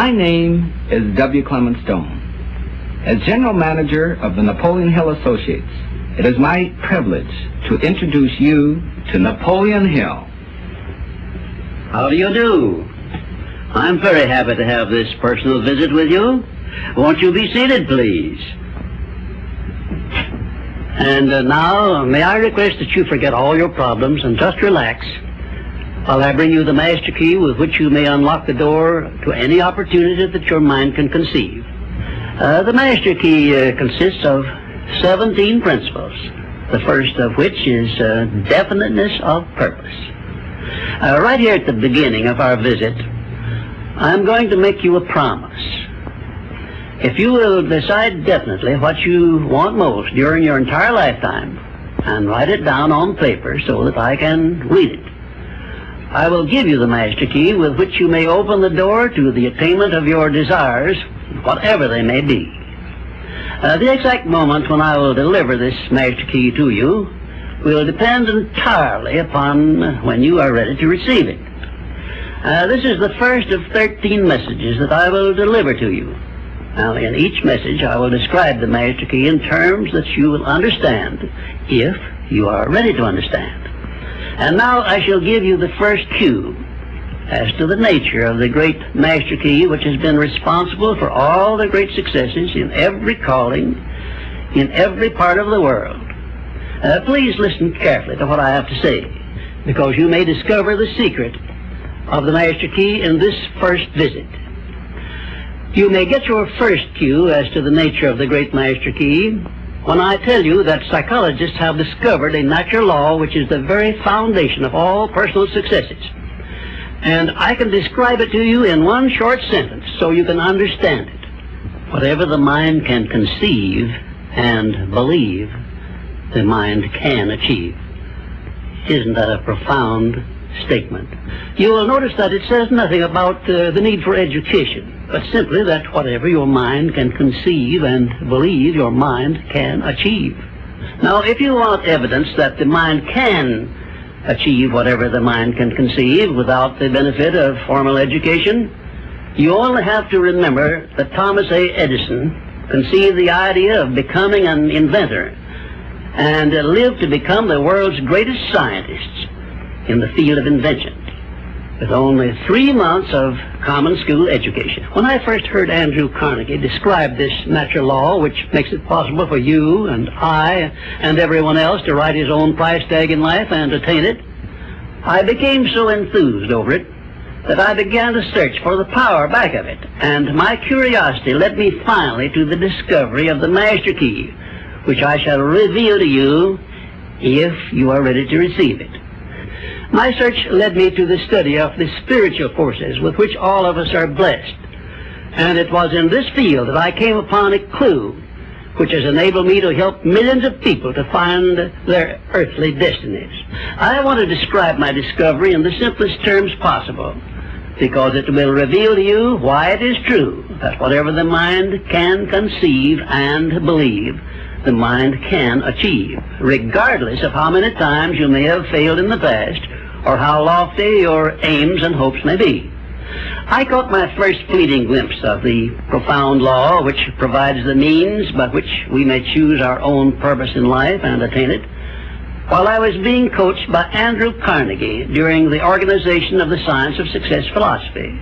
My name is W. Clement Stone. As General Manager of the Napoleon Hill Associates, it is my privilege to introduce you to Napoleon Hill. How do you do? I'm very happy to have this personal visit with you. Won't you be seated, please? And now, may I request that you forget all your problems and just relax while I bring you the master key with which you may unlock the door to any opportunity that your mind can conceive. The master key consists of 17 principles, the first of which is definiteness of purpose. Right here at the beginning of our visit, I'm going to make you a promise. If you will decide definitely what you want most during your entire lifetime and write it down on paper so that I can read it, I will give you the master key with which you may open the door to the attainment of your desires, whatever they may be. The exact moment when I will deliver this master key to you will depend entirely upon when you are ready to receive it. This is the first of 13 messages that I will deliver to you. Now, in each message, I will describe the master key in terms that you will understand, if you are ready to understand. And now I shall give you the first cue as to the nature of the great master key which has been responsible for all the great successes in every calling, in every part of the world. Please listen carefully to what I have to say, because you may discover the secret of the master key in this first visit. You may get your first cue as to the nature of the great master key when I tell you that psychologists have discovered a natural law which is the very foundation of all personal successes. And I can describe it to you in one short sentence so you can understand it. Whatever the mind can conceive and believe, the mind can achieve. Isn't that a profound statement? You will notice that it says nothing about the need for education, but simply that whatever your mind can conceive and believe, your mind can achieve. Now, if you want evidence that the mind can achieve whatever the mind can conceive without the benefit of formal education, you only have to remember that Thomas A. Edison conceived the idea of becoming an inventor and lived to become the world's greatest scientist in the field of invention, with only 3 months of common school education. When I first heard Andrew Carnegie describe this natural law, which makes it possible for you and I and everyone else to write his own price tag in life and attain it, I became so enthused over it that I began to search for the power back of it, and my curiosity led me finally to the discovery of the master key, which I shall reveal to you if you are ready to receive it. My search led me to the study of the spiritual forces with which all of us are blessed. And it was in this field that I came upon a clue which has enabled me to help millions of people to find their earthly destinies. I want to describe my discovery in the simplest terms possible, because it will reveal to you why it is true that whatever the mind can conceive and believe, the mind can achieve, regardless of how many times you may have failed in the past, or how lofty your aims and hopes may be. I caught my first fleeting glimpse of the profound law which provides the means by which we may choose our own purpose in life and attain it, while I was being coached by Andrew Carnegie during the organization of the Science of Success philosophy.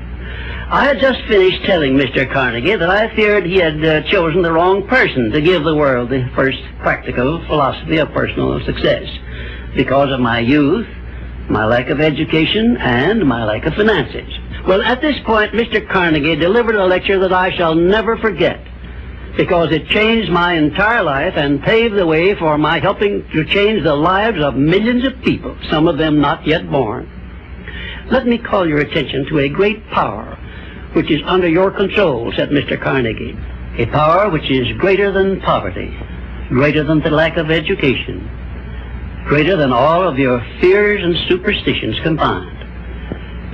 I had just finished telling Mr. Carnegie that I feared he had chosen the wrong person to give the world the first practical philosophy of personal success, because of my youth, my lack of education, and my lack of finances. Well, at this point, Mr. Carnegie delivered a lecture that I shall never forget, because it changed my entire life and paved the way for my helping to change the lives of millions of people, some of them not yet born. Let me call your attention to a great power which is under your control, said Mr. Carnegie, a power which is greater than poverty, greater than the lack of education, greater than all of your fears and superstitions combined.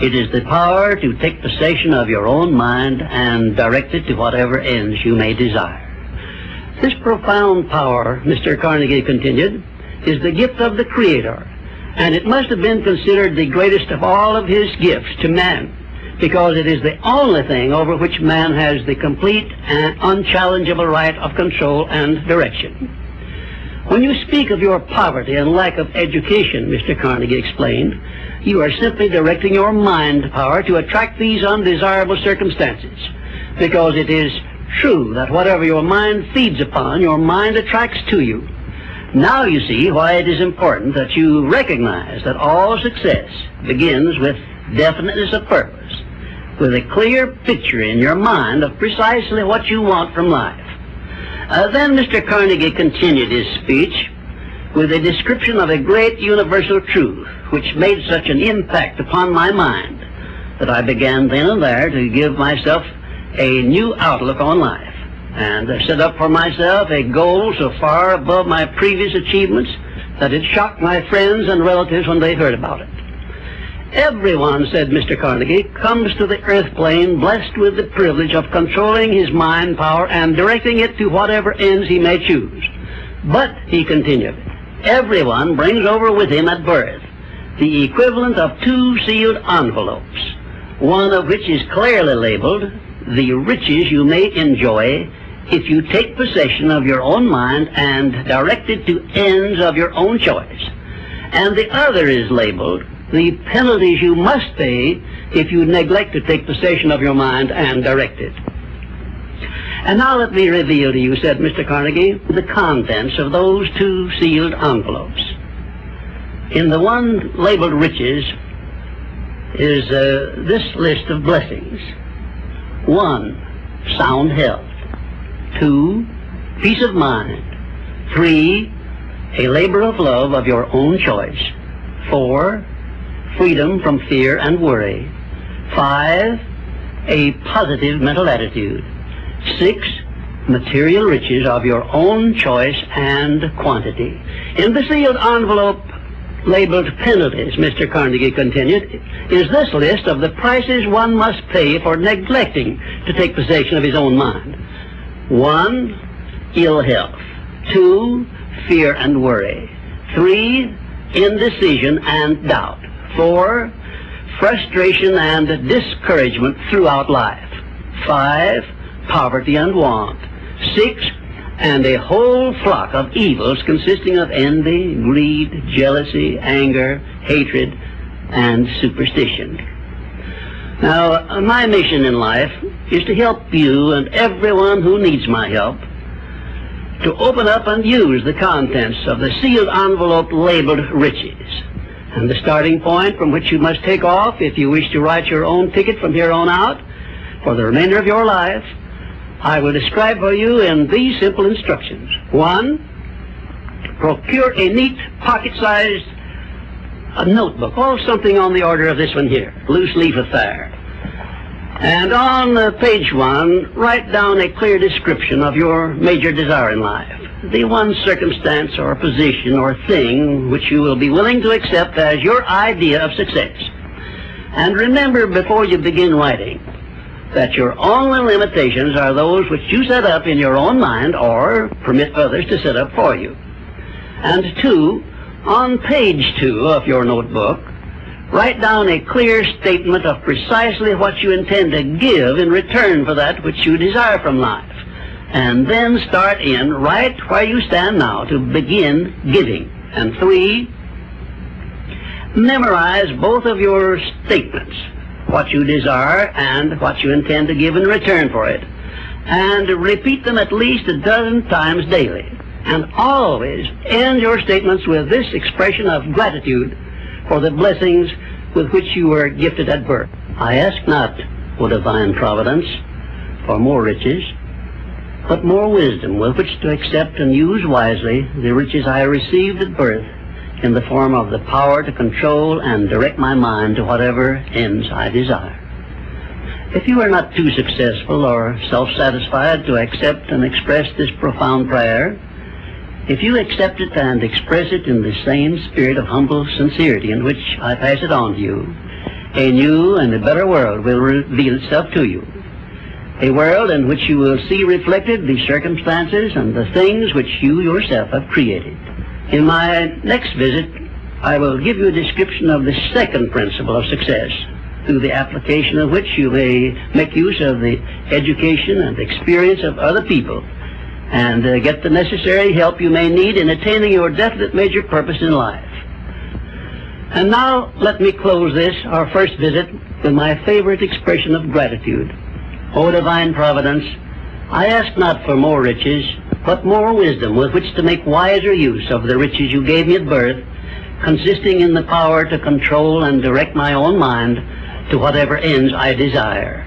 It is the power to take possession of your own mind and direct it to whatever ends you may desire. This profound power, Mr. Carnegie continued, is the gift of the Creator, and it must have been considered the greatest of all of his gifts to man, because it is the only thing over which man has the complete and unchallengeable right of control and direction. When you speak of your poverty and lack of education, Mr. Carnegie explained, you are simply directing your mind power to attract these undesirable circumstances, because it is true that whatever your mind feeds upon, your mind attracts to you. Now you see why it is important that you recognize that all success begins with definiteness of purpose, with a clear picture in your mind of precisely what you want from life. Then Mr. Carnegie continued his speech with a description of a great universal truth which made such an impact upon my mind that I began then and there to give myself a new outlook on life, and set up for myself a goal so far above my previous achievements that it shocked my friends and relatives when they heard about it. Everyone, said Mr. Carnegie, comes to the earth plane blessed with the privilege of controlling his mind power and directing it to whatever ends he may choose. But, he continued, everyone brings over with him at birth the equivalent of 2 sealed envelopes, one of which is clearly labeled, the riches you may enjoy if you take possession of your own mind and direct it to ends of your own choice. And the other is labeled, the penalties you must pay if you neglect to take possession of your mind and direct it. And now let me reveal to you, said Mr. Carnegie, the contents of those 2 sealed envelopes. In the one labeled riches is this list of blessings. 1, sound health. 2, peace of mind. 3, a labor of love of your own choice. 4, freedom from fear and worry. 5, a positive mental attitude. 6, material riches of your own choice and quantity. In the sealed envelope labeled penalties, Mr. Carnegie continued, is this list of the prices one must pay for neglecting to take possession of his own mind. 1, ill health. 2, fear and worry. 3, indecision and doubt. 4, frustration and discouragement throughout life. 5, poverty and want. 6, and a whole flock of evils consisting of envy, greed, jealousy, anger, hatred, and superstition. Now, my mission in life is to help you and everyone who needs my help to open up and use the contents of the sealed envelope labeled riches. And the starting point from which you must take off if you wish to write your own ticket from here on out for the remainder of your life, I will describe for you in these simple instructions. 1, procure a neat pocket-sized notebook, or something on the order of this one here, loose leaf affair. And on page 1, write down a clear description of your major desire in life, the one circumstance or position or thing which you will be willing to accept as your idea of success. And remember before you begin writing that your only limitations are those which you set up in your own mind or permit others to set up for you. And 2, on page 2 of your notebook, write down a clear statement of precisely what you intend to give in return for that which you desire from life. And then start in right where you stand now to begin giving. And 3, memorize both of your statements, what you desire and what you intend to give in return for it, and repeat them at least a dozen times daily. And always end your statements with this expression of gratitude for the blessings with which you were gifted at birth. I ask not, O divine providence, for more riches, but more wisdom with which to accept and use wisely the riches I received at birth in the form of the power to control and direct my mind to whatever ends I desire. If you are not too successful or self-satisfied to accept and express this profound prayer, if you accept it and express it in the same spirit of humble sincerity in which I pass it on to you, a new and a better world will reveal itself to you. A world in which you will see reflected the circumstances and the things which you yourself have created. In my next visit, I will give you a description of the second principle of success, through the application of which you may make use of the education and experience of other people, and get the necessary help you may need in attaining your definite major purpose in life. And now let me close this, our first visit, with my favorite expression of gratitude. O divine providence, I ask not for more riches, but more wisdom with which to make wiser use of the riches you gave me at birth, consisting in the power to control and direct my own mind to whatever ends I desire.